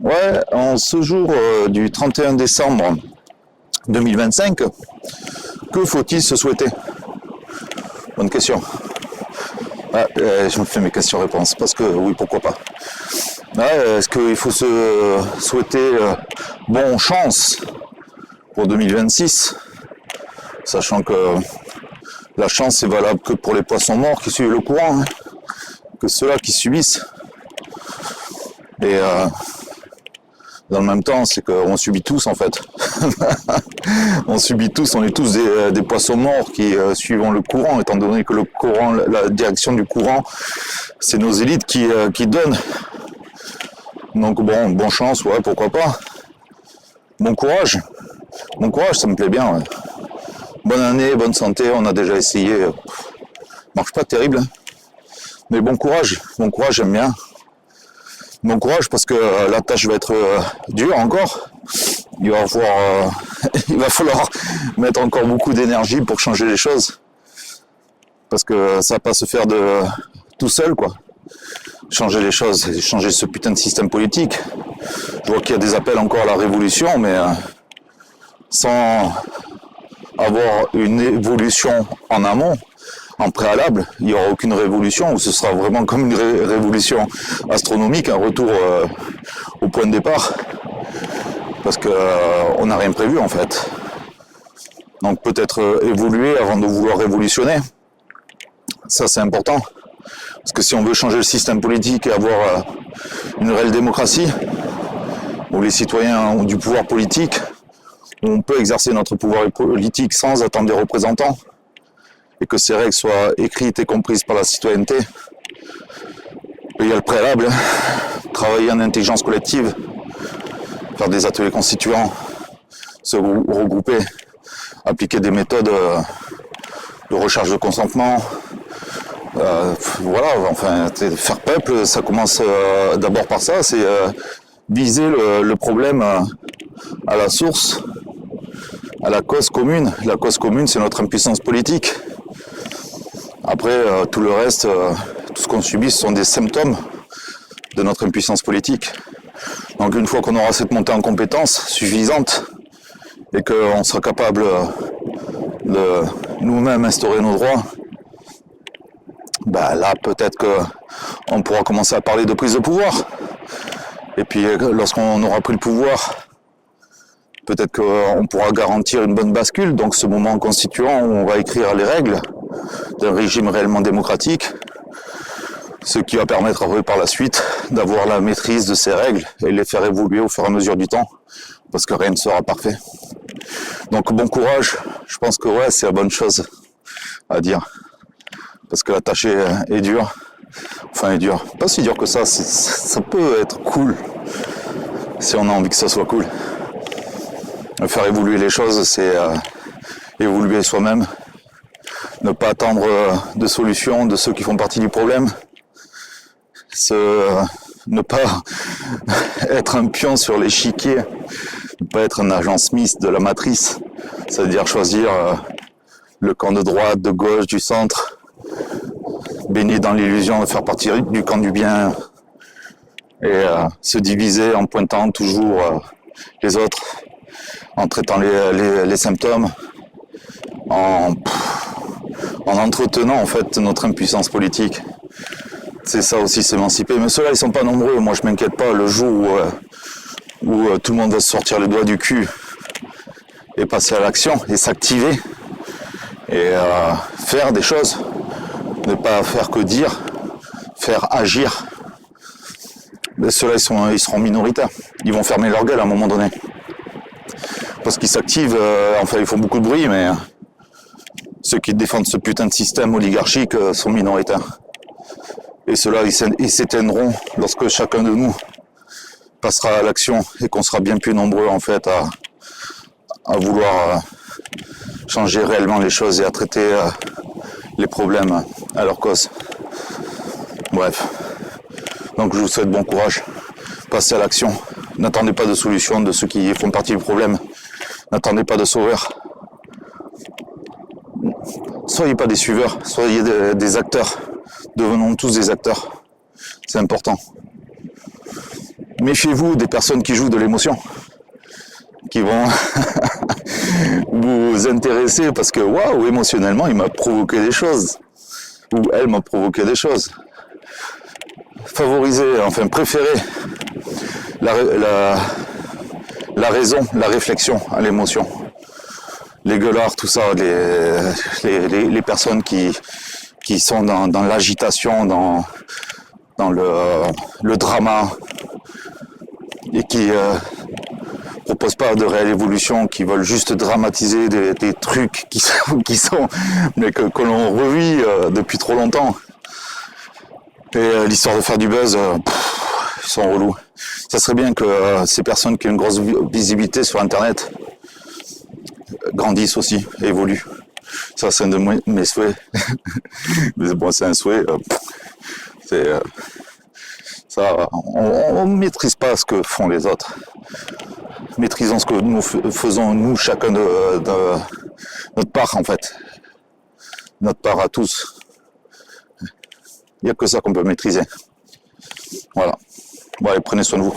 Ouais, en ce jour du 31 décembre 2025, que faut-il se souhaiter? Bonne question. Ah, je me fais mes questions-réponses, parce que oui, pourquoi pas. Est-ce qu'il faut se souhaiter bonne chance pour 2026, sachant que la chance est valable que pour les poissons morts qui suivent le courant, hein, que ceux-là qui subissent. Et dans le même temps, c'est qu'on subit tous en fait. On subit tous, on est tous des poissons morts qui suivons le courant, étant donné que le courant, la direction du courant, c'est nos élites qui donnent. Donc bon, bonne chance, ouais, pourquoi pas. Bon courage, ça me plaît bien. Ouais. Bonne année, bonne santé, on a déjà essayé. Marche pas terrible, hein. Mais bon courage, j'aime bien. Bon courage parce que la tâche va être dure encore. Il va falloir mettre encore beaucoup d'énergie pour changer les choses. Parce que ça va pas se faire tout seul, quoi. Changer les choses, changer ce putain de système politique. Je vois qu'il y a des appels encore à la révolution, mais sans avoir une évolution en amont, en préalable, il n'y aura aucune révolution, ou ce sera vraiment comme une révolution astronomique, un retour au point de départ, parce qu'on n'a rien prévu en fait. Donc peut-être évoluer avant de vouloir révolutionner, ça c'est important, parce que si on veut changer le système politique et avoir une réelle démocratie, où les citoyens ont du pouvoir politique, où on peut exercer notre pouvoir politique sans attendre des représentants, et que ces règles soient écrites et comprises par la citoyenneté. Il y a le préalable, travailler en intelligence collective, faire des ateliers constituants, se regrouper, appliquer des méthodes de recherche de consentement. Voilà, enfin, faire peuple, ça commence d'abord par ça, c'est viser le problème à la source, à la cause commune. La cause commune, c'est notre impuissance politique. Après, tout le reste, tout ce qu'on subit, ce sont des symptômes de notre impuissance politique. Donc une fois qu'on aura cette montée en compétences suffisante et qu'on sera capable de nous-mêmes instaurer nos droits, bah là peut-être qu'on pourra commencer à parler de prise de pouvoir. Et puis lorsqu'on aura pris le pouvoir, peut-être qu'on pourra garantir une bonne bascule, donc ce moment constituant où on va écrire les règles d'un régime réellement démocratique, ce qui va permettre après par la suite d'avoir la maîtrise de ces règles et les faire évoluer au fur et à mesure du temps, parce que rien ne sera parfait. Donc bon courage, je pense que ouais, c'est la bonne chose à dire, parce que la tâche est dure, enfin est dure, pas si dur que ça, ça peut être cool, si on a envie que ça soit cool. Faire évoluer les choses, c'est évoluer soi-même, ne pas attendre de solutions de ceux qui font partie du problème, ne pas être un pion sur l'échiquier, ne pas être un agent Smith de la matrice, c'est-à-dire choisir le camp de droite, de gauche, du centre, baigner dans l'illusion de faire partie du camp du bien et se diviser en pointant toujours les autres, en traitant les symptômes, en entretenant en fait notre impuissance politique. C'est ça aussi, s'émanciper. Mais ceux-là, ils sont pas nombreux. Moi, je m'inquiète pas. Le jour où tout le monde va se sortir les doigts du cul et passer à l'action et s'activer et faire des choses, ne pas faire que dire, faire agir. Mais ceux-là, ils seront minoritaires. Ils vont fermer leur gueule à un moment donné. Parce qu'ils s'activent, enfin ils font beaucoup de bruit, mais ceux qui défendent ce putain de système oligarchique sont minoritaires. Et ceux-là, ils s'éteindront lorsque chacun de nous passera à l'action et qu'on sera bien plus nombreux en fait à vouloir changer réellement les choses et à traiter les problèmes à leur cause. Bref. Donc je vous souhaite bon courage. Passez à l'action. N'attendez pas de solution de ceux qui font partie du problème. N'attendez pas de sauveur. Soyez pas des suiveurs, soyez des acteurs. Devenons tous des acteurs. C'est important. méfiez-vous des personnes qui jouent de l'émotion, qui vont vous intéresser parce que waouh, émotionnellement, il m'a provoqué des choses, ou elle m'a provoqué des choses. Favorisez, enfin préférez la raison, la réflexion à l'émotion. Les gueulards, tout ça, les personnes qui sont dans l'agitation, dans le drama, et qui proposent pas de réelle évolution, qui veulent juste dramatiser des trucs qui sont mais que l'on revit depuis trop longtemps. Et l'histoire de faire du buzz, ils sont relous. Ça serait bien que ces personnes qui ont une grosse visibilité sur Internet grandissent aussi, évoluent. Ça, c'est un de mes souhaits. Mais bon, c'est un souhait. Ça, on ne maîtrise pas ce que font les autres. Maîtrisons ce que nous faisons, nous, chacun de notre part, en fait. Notre part à tous. Il n'y a que ça qu'on peut maîtriser. Voilà. Bon, allez, prenez soin de vous.